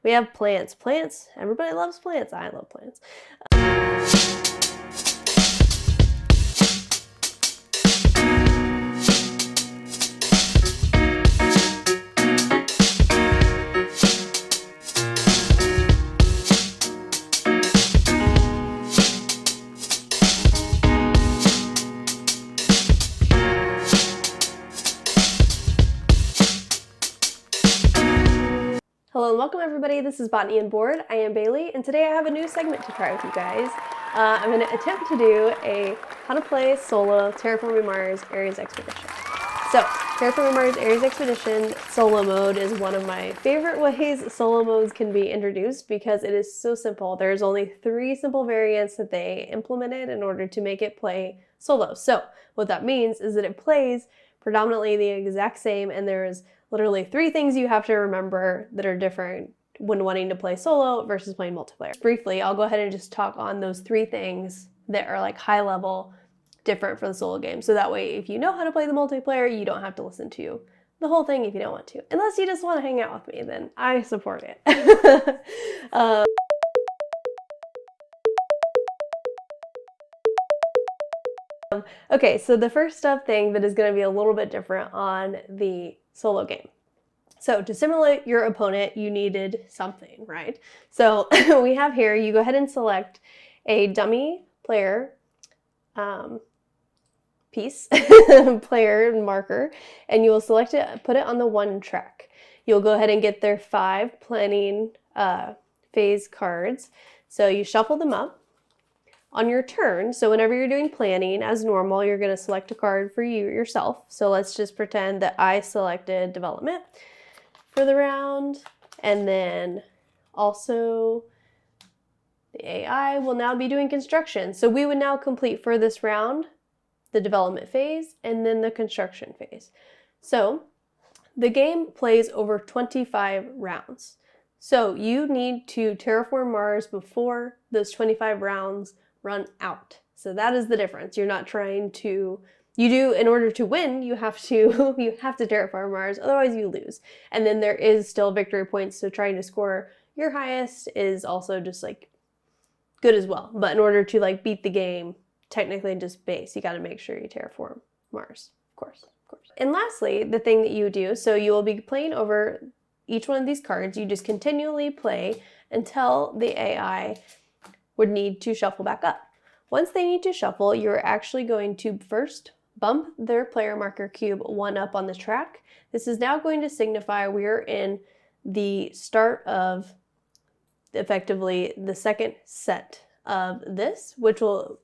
We have plants. Plants, everybody loves plants. I love plants. Hello and welcome everybody, this is Botany and Board. I am Bailey, and today I have a new segment to try with you guys. I'm going to attempt to do a how to play solo Terraforming Mars ARES Expedition. So, Terraforming Mars ARES Expedition solo mode is one of my favorite ways solo modes can be introduced because it is so simple. There's only 3 simple variants that they implemented in order to make it play solo. So, what that means is that it plays predominantly the exact same, and there's literally 3 things you have to remember that are different when wanting to play solo versus playing multiplayer. Briefly, I'll go ahead and just talk on those 3 things that are like high level different for the solo game. So that way, if you know how to play the multiplayer, you don't have to listen to the whole thing if you don't want to. Unless you just want to hang out with me, then I support it. Okay, so the first up thing that is going to be a little bit different on the solo game. So to simulate your opponent, you needed something, right? So we have here, you go ahead and select a dummy player piece, player marker, and you will select it, put it on the 1 track. You'll go ahead and get their 5 planning phase cards. So you shuffle them up. On your turn, so whenever you're doing planning, as normal, you're going to select a card for you yourself. So let's just pretend that I selected development for the round, and then also the AI will now be doing construction. So we would now complete for this round the development phase and then the construction phase. So the game plays over 25 rounds. So you need to terraform Mars before those 25 rounds run out. So that is the difference. You're not trying to, you do, in order to win, you have to terraform Mars, otherwise you lose. And then there is still victory points, so trying to score your highest is also just like good as well. But in order to like beat the game, technically just base, you got to make sure you terraform Mars, of course. And lastly, the thing that you do, so you will be playing over each one of these cards, you just continually play until the AI would need to shuffle back up. Once they need to shuffle, you're actually going to first bump their player marker cube 1 up on the track. This is now going to signify we're in the start of effectively the second set of this, which will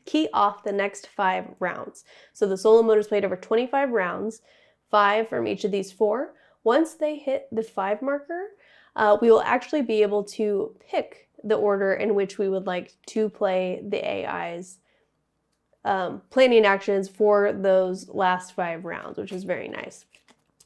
key off the next 5 rounds. So the solo mode is played over 25 rounds, 5 from each of these 4. Once they hit the 5 marker, we will actually be able to pick the order in which we would like to play the AI's planning actions for those last 5 rounds, which is very nice.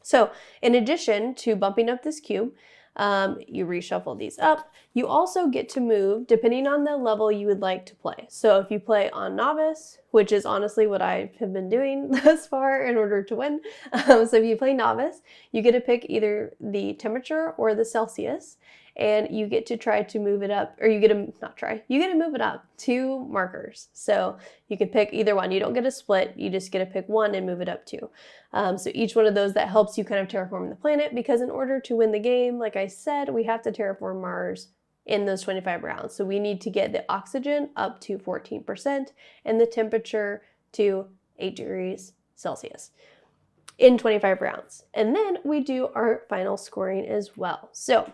So in addition to bumping up this cube, you reshuffle these up. You also get to move depending on the level you would like to play. So if you play on Novice, which is honestly what I have been doing thus far in order to win. So if you play Novice, you get to pick either the temperature or the Celsius, and you get to try to move it up, or you get to move it up 2 markers. So you can pick either one. You don't get a split, you just get to pick 1 and move it up 2. So each one of those, that helps you kind of terraform the planet, because in order to win the game, like I said, we have to terraform Mars in those 25 rounds. So we need to get the oxygen up to 14% and the temperature to 8 degrees Celsius in 25 rounds. And then we do our final scoring as well. So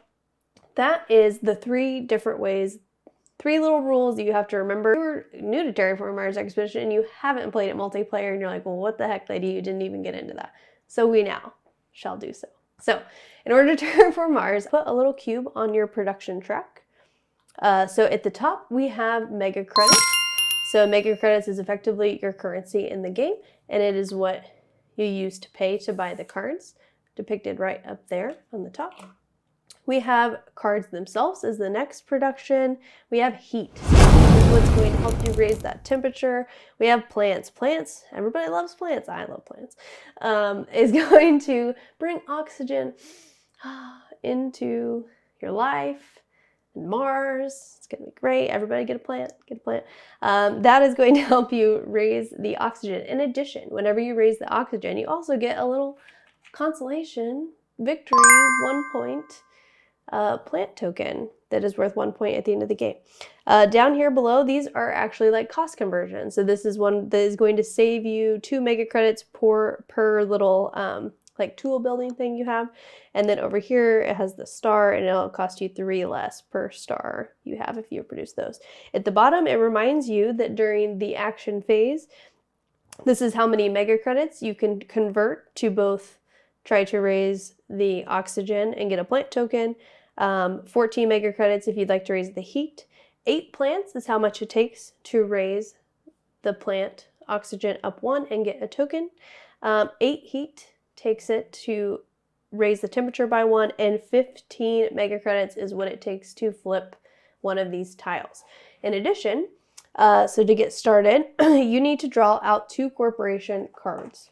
that is the 3 different ways, 3 little rules that you have to remember. If you're new to Terraforming Mars Expedition and you haven't played it multiplayer and you're like, well, what the heck, lady, you didn't even get into that. So we now shall do so. So in order to terraform Mars, put a little cube on your production track. So at the top, we have mega credits. So mega credits is effectively your currency in the game, and it is what you use to pay to buy the cards, depicted right up there on the top. We have cards themselves as the next production. We have heat. So this is what's going to help you raise that temperature. We have plants. Plants, everybody loves plants. I love plants. Is going to bring oxygen into your life, and Mars. It's going to be great. Everybody get a plant, get a plant. That is going to help you raise the oxygen. In addition, whenever you raise the oxygen, you also get a little consolation, victory, 1 point plant token that is worth 1 point at the end of the game. Down here below, these are actually like cost conversions. So this is one that is going to save you 2 mega credits per little like tool building thing you have. And then over here, it has the star, and it'll cost you 3 less per star you have if you produce those. At the bottom, it reminds you that during the action phase, this is how many mega credits you can convert to both try to raise the oxygen and get a plant token. 14 mega credits if you'd like to raise the heat. 8 plants is how much it takes to raise the plant oxygen up 1 and get a token. 8 heat takes it to raise the temperature by 1, and 15 mega credits is what it takes to flip one of these tiles. In addition, so to get started, you need to draw out 2 corporation cards.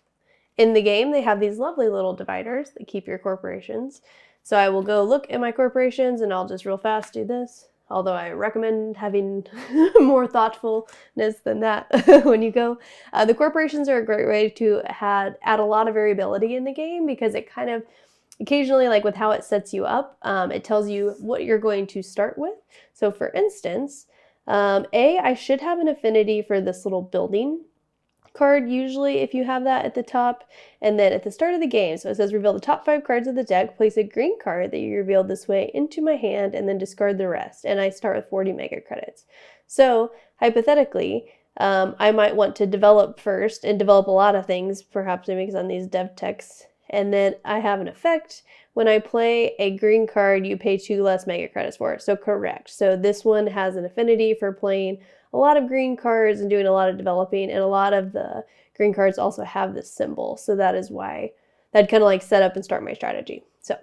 In the game, they have these lovely little dividers that keep your corporations. So I will go look at my corporations, and I'll just real fast do this. Although I recommend having more thoughtfulness than that when you go. The corporations are a great way to add a lot of variability in the game, because it kind of occasionally, like with how it sets you up, it tells you what you're going to start with. So for instance, I should have an affinity for this little building card, usually, if you have that at the top. And then at the start of the game, so it says reveal the top 5 cards of the deck, place a green card that you revealed this way into my hand, and then discard the rest. And I start with 40 mega credits. So hypothetically, I might want to develop first and develop a lot of things, perhaps maybe on these dev techs. And then I have an effect. When I play a green card, you pay 2 less mega credits for it. So correct. So this one has an affinity for playing a lot of green cards and doing a lot of developing, and a lot of the green cards also have this symbol. So that is why that kind of like set up and start my strategy. So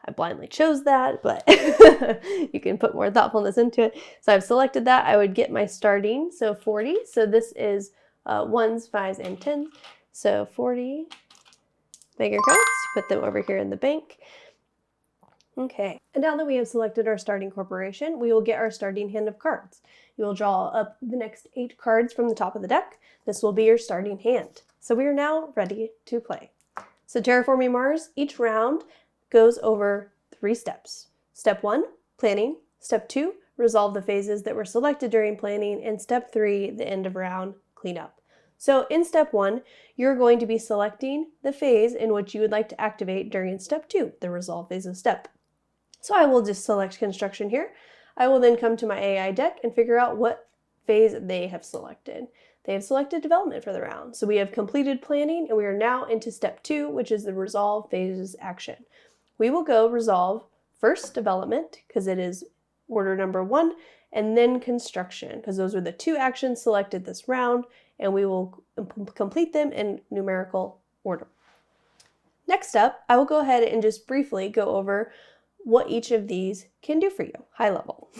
I blindly chose that, but you can put more thoughtfulness into it. So I've selected that. I would get my starting, so 40. So this is 1s, 5s, and 10s. So 40 mega credits, put them over here in the bank. Okay, and now that we have selected our starting corporation, we will get our starting hand of cards. You will draw up the next 8 cards from the top of the deck. This will be your starting hand. So we are now ready to play. So Terraforming Mars, each round goes over 3 steps. Step 1, planning. Step 2, resolve the phases that were selected during planning. And step 3, the end of round, cleanup. So in step 1, you're going to be selecting the phase in which you would like to activate during step 2, the resolve phases step. So I will just select construction here. I will then come to my AI deck and figure out what phase they have selected. They have selected development for the round. So we have completed planning, and we are now into step 2, which is the resolve phases action. We will go resolve first development, because it is order number 1, and then construction, because those are the 2 actions selected this round, and we will complete them in numerical order. Next up, I will go ahead and just briefly go over what each of these can do for you, high level.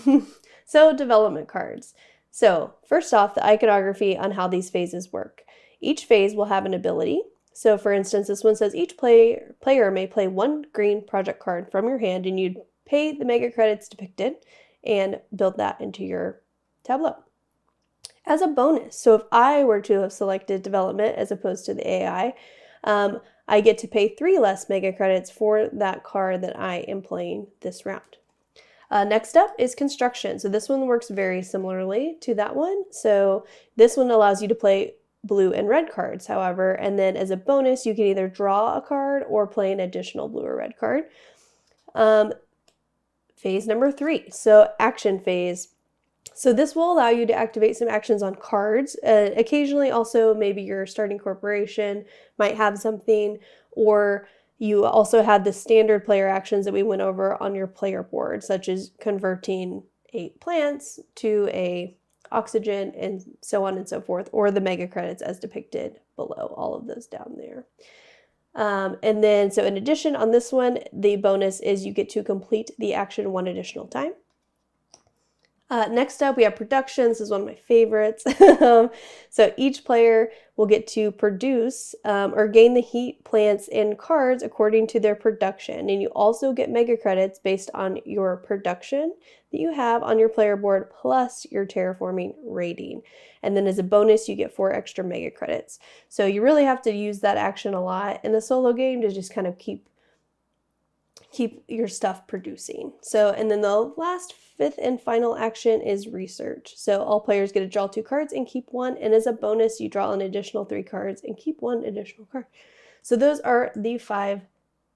So development cards. So first off, the iconography on how these phases work. Each phase will have an ability. So for instance, this one says each player may play 1 green project card from your hand, and you'd pay the mega credits depicted and build that into your tableau. As a bonus, so if I were to have selected development as opposed to the AI, I get to pay 3 less mega credits for that card that I am playing this round. Next up is construction. So this one works very similarly to that one. So this one allows you to play blue and red cards, however, and then as a bonus, you can either draw a card or play an additional blue or red card. Phase number 3, so action phase. So this will allow you to activate some actions on cards. Occasionally also maybe your starting corporation might have something, or you also have the standard player actions that we went over on your player board, such as converting 8 plants to a oxygen and so on and so forth, or the mega credits as depicted below, all of those down there. And then, so in addition on this one, the bonus is you get to complete the action 1 additional time. Next up, we have production. This is one of my favorites. So each player will get to produce or gain the heat, plants, and cards according to their production. And you also get mega credits based on your production that you have on your player board plus your terraforming rating. And then as a bonus, you get 4 extra mega credits. So you really have to use that action a lot in the solo game to just kind of keep your stuff producing. So, and then the last 5th and final action is research. So all players get to draw 2 cards and keep 1, and as a bonus you draw an additional 3 cards and keep 1 additional card. So those are the 5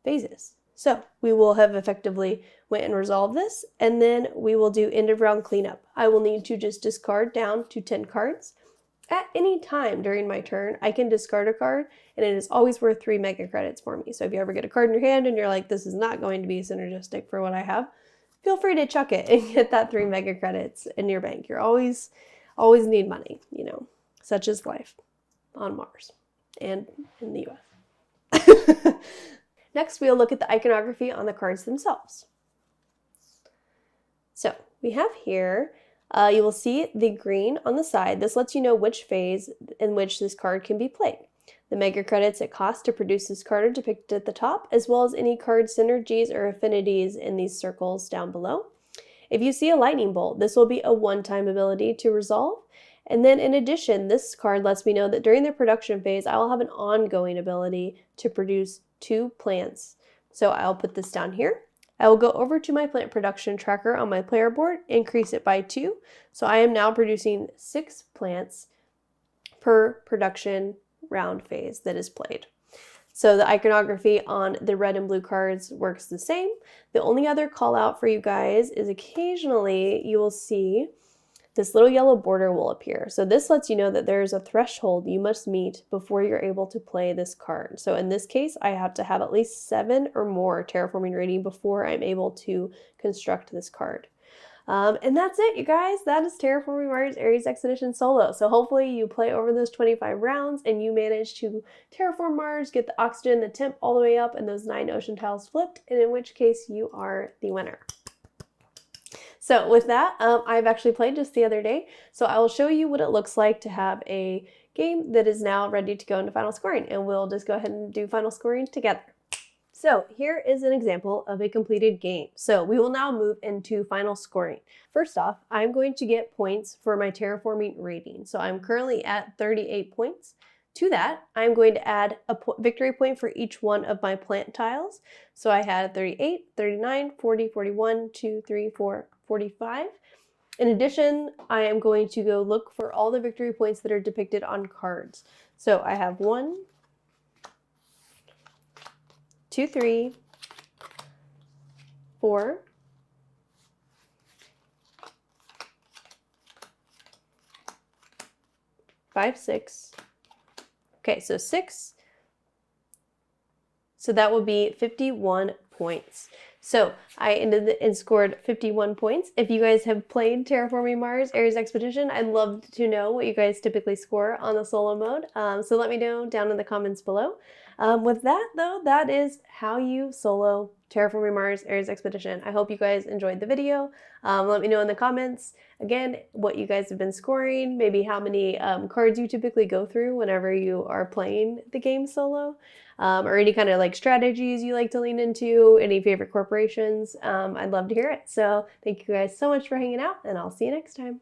phases. So we will have effectively went and resolved this, and then we will do end of round cleanup. I will need to just discard down to 10 cards. At any time during my turn, I can discard a card, and it is always worth 3 mega credits for me. So if you ever get a card in your hand and you're like, this is not going to be synergistic for what I have, feel free to chuck it and get that 3 mega credits in your bank. You're always need money, you know, such is life on Mars and in the US. Next, we'll look at the iconography on the cards themselves. So we have here, you will see the green on the side. This lets you know which phase in which this card can be played. The mega credits it costs to produce this card are depicted at the top, as well as any card synergies or affinities in these circles down below. If you see a lightning bolt, this will be a one-time ability to resolve. And then in addition, this card lets me know that during the production phase, I will have an ongoing ability to produce 2 plants. So I'll put this down here. I will go over to my plant production tracker on my player board, increase it by 2. So I am now producing 6 plants per production round phase that is played. So the iconography on the red and blue cards works the same. The only other call out for you guys is occasionally you will see this little yellow border will appear. So this lets you know that there's a threshold you must meet before you're able to play this card. So in this case, I have to have at least 7 or more terraforming rating before I'm able to construct this card. And that's it, you guys. That is Terraforming Mars ARES Expedition Solo. So hopefully you play over those 25 rounds and you manage to terraform Mars, get the oxygen, the temp all the way up, and those 9 ocean tiles flipped, and in which case you are the winner. So with that, I've actually played just the other day, so I will show you what it looks like to have a game that is now ready to go into final scoring, and we'll just go ahead and do final scoring together. So here is an example of a completed game. So we will now move into final scoring. First off, I'm going to get points for my terraforming rating. So I'm currently at 38 points. To that, I'm going to add a victory point for each one of my plant tiles. So I had 38, 39, 40, 41, 2, 3, 4, 45. In addition, I am going to go look for all the victory points that are depicted on cards. So I have 1, 2, 3, 4, 5, 6. Okay, so 6. So that will be 51 points. So I ended and scored 51 points. If you guys have played Terraforming Mars ARES Expedition, I'd love to know what you guys typically score on the solo mode. So let me know down in the comments below. With that though, that is how you solo Terraforming Mars ARES Expedition. I hope you guys enjoyed the video. Let me know in the comments, again, what you guys have been scoring, maybe how many cards you typically go through whenever you are playing the game solo, or any kind of like strategies you like to lean into, any favorite corporations. I'd love to hear it. So thank you guys so much for hanging out, and I'll see you next time.